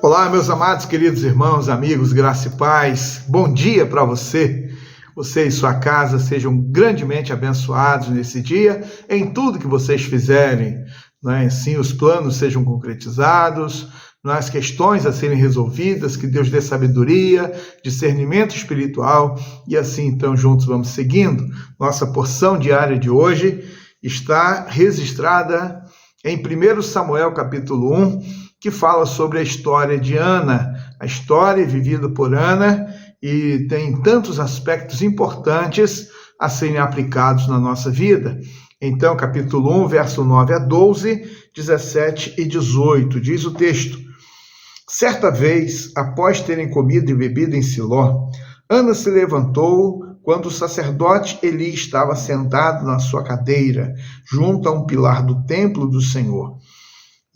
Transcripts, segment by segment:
Olá, meus amados, queridos irmãos, amigos, graça e paz. Bom dia para você. Você e sua casa sejam grandemente abençoados nesse dia, em tudo que vocês fizerem. Assim os planos sejam concretizados, as questões a serem resolvidas, que Deus dê sabedoria, discernimento espiritual, e assim então juntos vamos seguindo. Nossa porção diária de hoje está registrada em 1 Samuel capítulo 1, que fala sobre a história de Ana, a história vivida por Ana, e tem tantos aspectos importantes a serem aplicados na nossa vida. Então, capítulo 1, verso 9 a 12, 17 e 18, diz o texto: Certa vez, após terem comido e bebido em Siló, Ana se levantou quando o sacerdote Eli estava sentado na sua cadeira, junto a um pilar do templo do Senhor.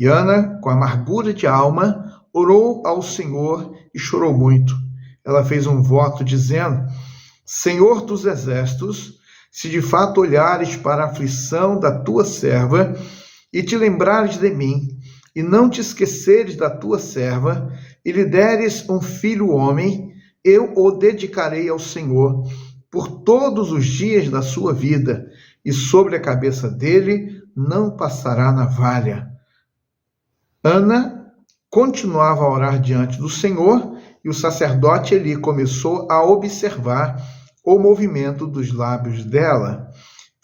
E Ana, com amargura de alma, orou ao Senhor e chorou muito. Ela fez um voto dizendo: Senhor dos exércitos, se de fato olhares para a aflição da tua serva e te lembrares de mim, e não te esqueceres da tua serva, e lhe deres um filho homem, eu o dedicarei ao Senhor por todos os dias da sua vida, e sobre a cabeça dele não passará navalha. Ana continuava a orar diante do Senhor, e o sacerdote Eli começou a observar o movimento dos lábios dela.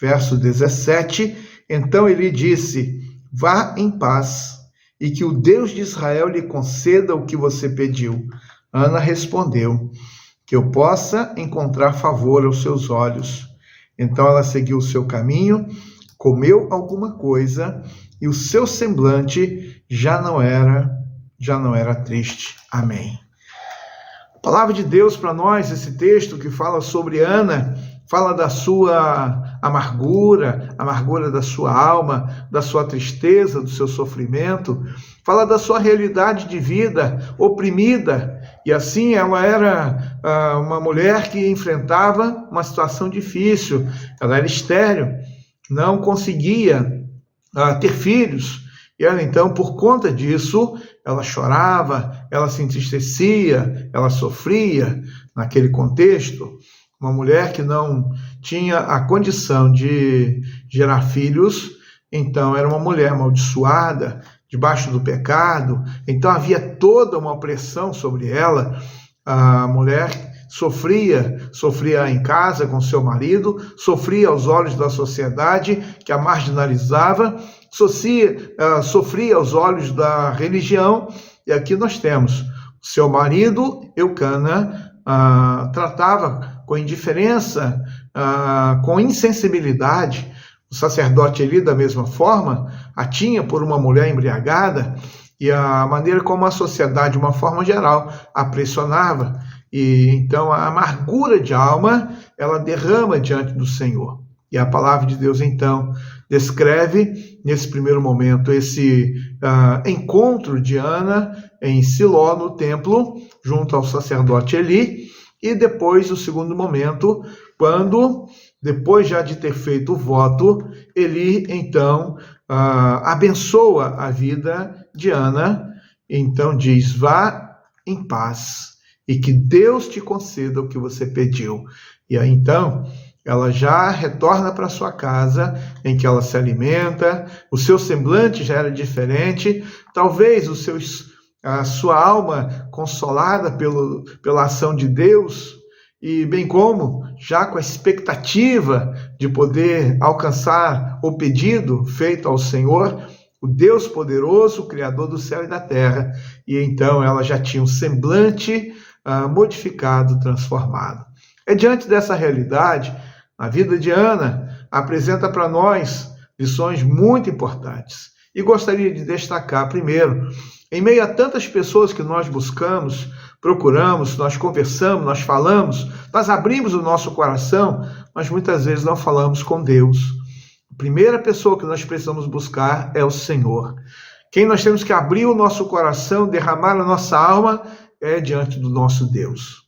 Verso 17, então Eli disse: Vá em paz, e que o Deus de Israel lhe conceda o que você pediu. Ana respondeu: Que eu possa encontrar favor aos seus olhos. Então ela seguiu o seu caminho, comeu alguma coisa, e o seu semblante já não era triste. Amém. A palavra de Deus para nós, esse texto que fala sobre Ana, fala da sua amargura da sua alma, da sua tristeza, do seu sofrimento, fala da sua realidade de vida oprimida, e assim ela era uma mulher que enfrentava uma situação difícil, ela era estéril, não conseguia ter filhos, e ela então, por conta disso, ela chorava, ela se entristecia, ela sofria naquele contexto. Uma mulher que não tinha a condição de gerar filhos, então era uma mulher amaldiçoada, debaixo do pecado, então havia toda uma opressão sobre ela. A mulher sofria em casa com seu marido, sofria aos olhos da sociedade que a marginalizava, sofria aos olhos da religião, e aqui nós temos seu marido, Eucana, tratava com indiferença, com insensibilidade. O sacerdote Eli, da mesma forma, a tinha por uma mulher embriagada, e a maneira como a sociedade, de uma forma geral, a pressionava. E então a amargura de alma, ela derrama diante do Senhor. E a palavra de Deus, então, descreve, nesse primeiro momento, esse encontro de Ana em Siló, no templo, junto ao sacerdote Eli, e depois, o segundo momento, quando, depois já de ter feito o voto, Eli, então, abençoa a vida de Ana, então diz: vá em paz, e que Deus te conceda o que você pediu. E aí, então, ela já retorna para sua casa, em que ela se alimenta, o seu semblante já era diferente, talvez a sua alma consolada pela ação de Deus, e bem como já com a expectativa de poder alcançar o pedido feito ao Senhor, o Deus poderoso, o Criador do céu e da terra, e então ela já tinha um semblante modificado, transformado. É diante dessa realidade, a vida de Ana apresenta para nós lições muito importantes. E gostaria de destacar, primeiro, em meio a tantas pessoas que nós buscamos, procuramos, nós conversamos, nós falamos, nós abrimos o nosso coração, mas muitas vezes não falamos com Deus. A primeira pessoa que nós precisamos buscar é o Senhor. Quem nós temos que abrir o nosso coração, derramar a nossa alma, é diante do nosso Deus.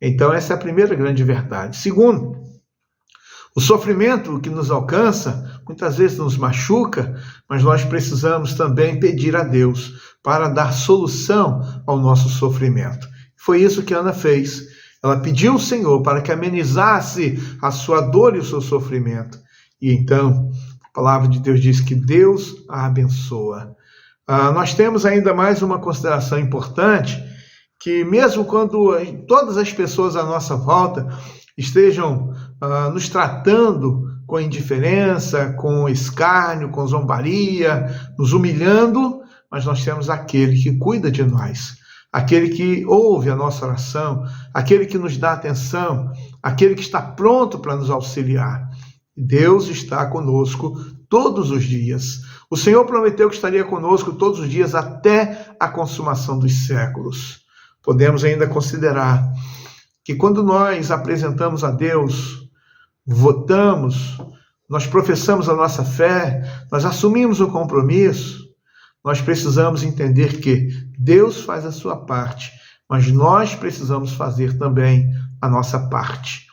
Então, essa é a primeira grande verdade. Segundo, o sofrimento que nos alcança muitas vezes nos machuca, mas nós precisamos também pedir a Deus para dar solução ao nosso sofrimento. Foi isso que Ana fez. Ela pediu ao Senhor para que amenizasse a sua dor e o seu sofrimento. E então, a palavra de Deus diz que Deus a abençoa. Nós temos ainda mais uma consideração importante, que mesmo quando todas as pessoas à nossa volta estejam nos tratando com indiferença, com escárnio, com zombaria, nos humilhando, mas nós temos aquele que cuida de nós, aquele que ouve a nossa oração, aquele que nos dá atenção, aquele que está pronto para nos auxiliar. Deus está conosco todos os dias. O Senhor prometeu que estaria conosco todos os dias até a consumação dos séculos. Podemos ainda considerar que quando nós apresentamos a Deus, votamos, nós professamos a nossa fé, nós assumimos o compromisso, nós precisamos entender que Deus faz a sua parte, mas nós precisamos fazer também a nossa parte.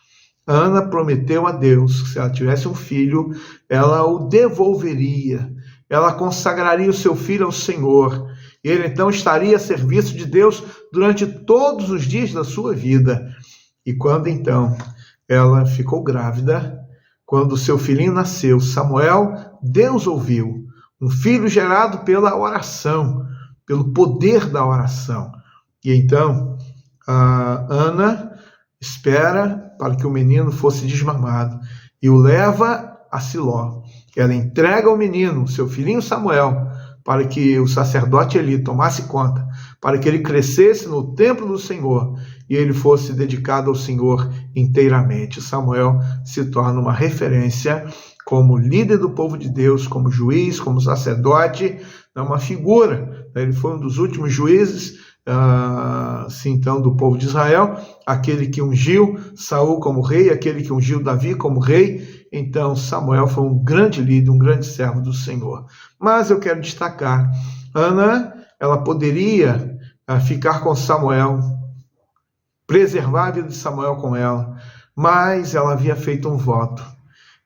Ana prometeu a Deus que se ela tivesse um filho, ela o devolveria, ela consagraria o seu filho ao Senhor, e ele então estaria a serviço de Deus durante todos os dias da sua vida. E quando então ela ficou grávida, quando seu filhinho nasceu, Samuel, Deus ouviu, um filho gerado pela oração, pelo poder da oração. E então a Ana espera para que o menino fosse desmamado e o leva a Siló. Ela entrega o menino, seu filhinho Samuel, para que o sacerdote Eli tomasse conta, para que ele crescesse no templo do Senhor e ele fosse dedicado ao Senhor inteiramente. Samuel se torna uma referência como líder do povo de Deus, como juiz, como sacerdote, uma figura. Ele foi um dos últimos juízes, então, do povo de Israel, aquele que ungiu Saul como rei, aquele que ungiu Davi como rei. Então, Samuel foi um grande líder, um grande servo do Senhor. Mas eu quero destacar, Ana, ela poderia ficar com Samuel, preservar a vida de Samuel com ela, mas ela havia feito um voto.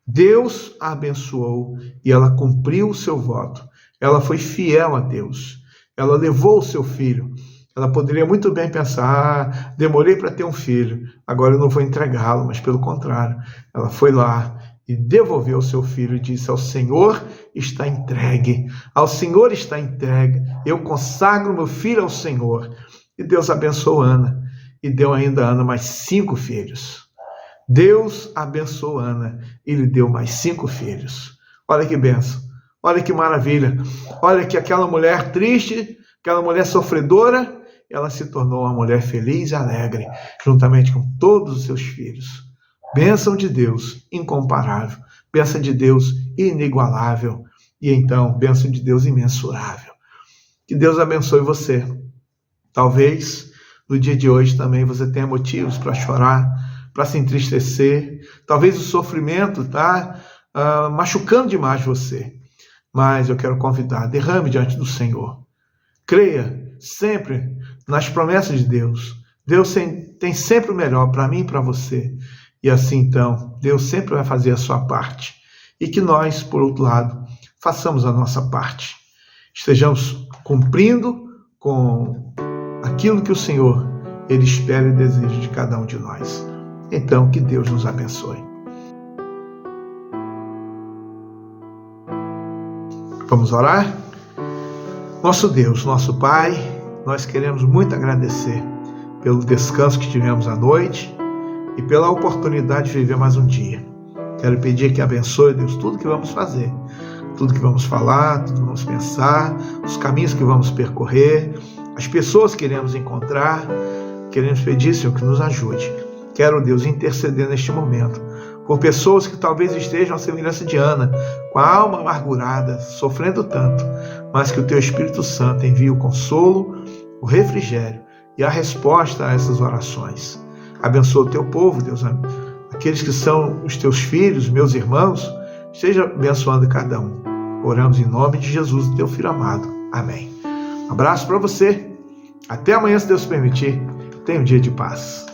Deus a abençoou e ela cumpriu o seu voto. Ela foi fiel a Deus. Ela levou o seu filho. Ela poderia muito bem pensar, demorei para ter um filho, agora eu não vou entregá-lo, mas pelo contrário, ela foi lá e devolveu o seu filho e disse: ao Senhor está entregue, ao Senhor está entregue, eu consagro meu filho ao Senhor. E Deus abençoou Ana, e deu ainda a Ana mais 5 filhos. Deus abençoou Ana e lhe deu mais 5 filhos. Olha que bênção, olha que maravilha, olha que aquela mulher triste, aquela mulher sofredora, ela se tornou uma mulher feliz e alegre, juntamente com todos os seus filhos. Bênção de Deus incomparável, bênção de Deus inigualável, e então, bênção de Deus imensurável. Que Deus abençoe você. Talvez, no dia de hoje também, você tenha motivos para chorar, para se entristecer. Talvez o sofrimento está machucando demais você. Mas eu quero convidar, derrame diante do Senhor. Creia sempre nas promessas de Deus. Deus tem sempre o melhor para mim e para você. E assim, então, Deus sempre vai fazer a sua parte. E que nós, por outro lado, façamos a nossa parte. Estejamos cumprindo com aquilo que o Senhor, Ele espera e deseja de cada um de nós. Então, que Deus nos abençoe. Vamos orar? Nosso Deus, nosso Pai, nós queremos muito agradecer pelo descanso que tivemos à noite e pela oportunidade de viver mais um dia. Quero pedir que abençoe, Deus, tudo que vamos fazer, tudo que vamos falar, tudo que vamos pensar, os caminhos que vamos percorrer, as pessoas que iremos encontrar. Queremos pedir, Senhor, que nos ajude. Quero, Deus, interceder neste momento por pessoas que talvez estejam à semelhança de Ana, com a alma amargurada, sofrendo tanto, mas que o Teu Espírito Santo envie o consolo, o refrigério e a resposta a essas orações. Abençoa o Teu povo, Deus, aqueles que são os Teus filhos, meus irmãos, esteja abençoando cada um. Oramos em nome de Jesus, Teu Filho amado. Amém. Um abraço para você. Até amanhã, se Deus permitir. Tenha um dia de paz.